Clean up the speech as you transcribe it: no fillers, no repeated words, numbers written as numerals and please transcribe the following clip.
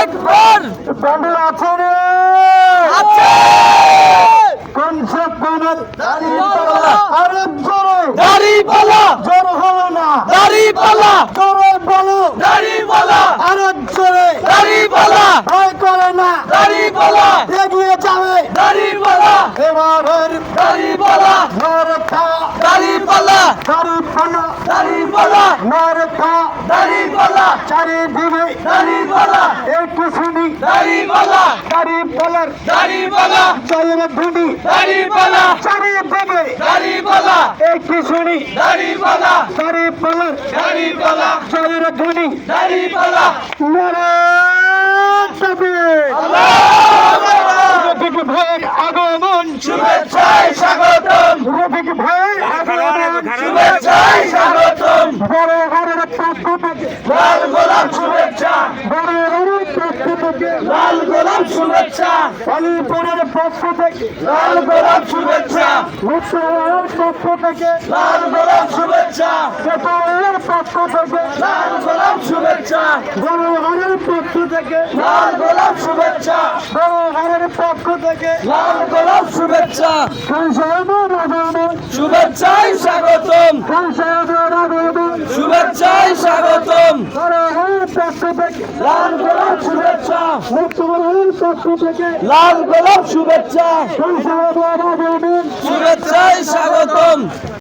আকবার। বন্ধু আছে রে আছে। কোন সব কোনের দাড়িপাল্লা। আরে জোরে দাড়িপাল্লা। জোর হলো না দাড়িপাল্লা। জোরে বলো দাড়িপাল্লা। আরে জোরে দাড়িপাল্লা। ভয় করে না দাড়িপাল্লা। এগিয়ে যাবে দাড়িপাল্লা। এবারের দাড়িপাল্লা। মারথা দাড়িপাল্লা। দাড়িপাল্লা দাড়িপাল্লা। মারথা দাড়িপাল্লা। চারিদিকে দাড়িপাল্লা। একটু শুনি দাড়িপাল্লা। দাড়িপাল্লার দাড়িপাল্লা। জয়ের ধ্বনি দাড়িপাল্লা। চারিদিকে দাড়িপাল্লা। একটু শুনি দাড়িপাল্লা। দাড়িপাল্লার দাড়িপাল্লা। জয়ের ধ্বনি দাড়িপাল্লা। রফিক ভাইয়ের আগমন শুভেচ্ছায় স্বাগতম। রফিক ভাইয়ের আগমন শুভেচ্ছায় স্বাগতম। বড় ঘরের পক্ষ থেকে লাল গোলাপ শুভেচ্ছা। বড় ঘরের পক্ষ থেকে লাল গোলাপ শুভেচ্ছা। আলিপুরের পক্ষ থেকে লাল গোলাপ শুভেচ্ছা। মুসলিমের পক্ষ থেকে লাল গোলাপ শুভেচ্ছা। চট্টগ্রামের পক্ষ থেকে লাল গোলাপ শুভেচ্ছা। বড় ঘরের পক্ষ থেকে লাল গোলাপ শুভেচ্ছা। বড় ঘরের পক্ষ থেকে লাল গোলাপ শুভেচ্ছা। সংসদের আগমন শুভেচ্ছায় স্বাগতম। সংসদের আগমন শুভেচ্ছায় স্বাগতম। বড় ঘরের পক্ষ থেকে লাল গোলাপ শুভেচ্ছা। মুসলিমের পক্ষ থেকে লাল গোলাপ শুভেচ্ছা। সংসদের আগমন শুভেচ্ছায় স্বাগতম।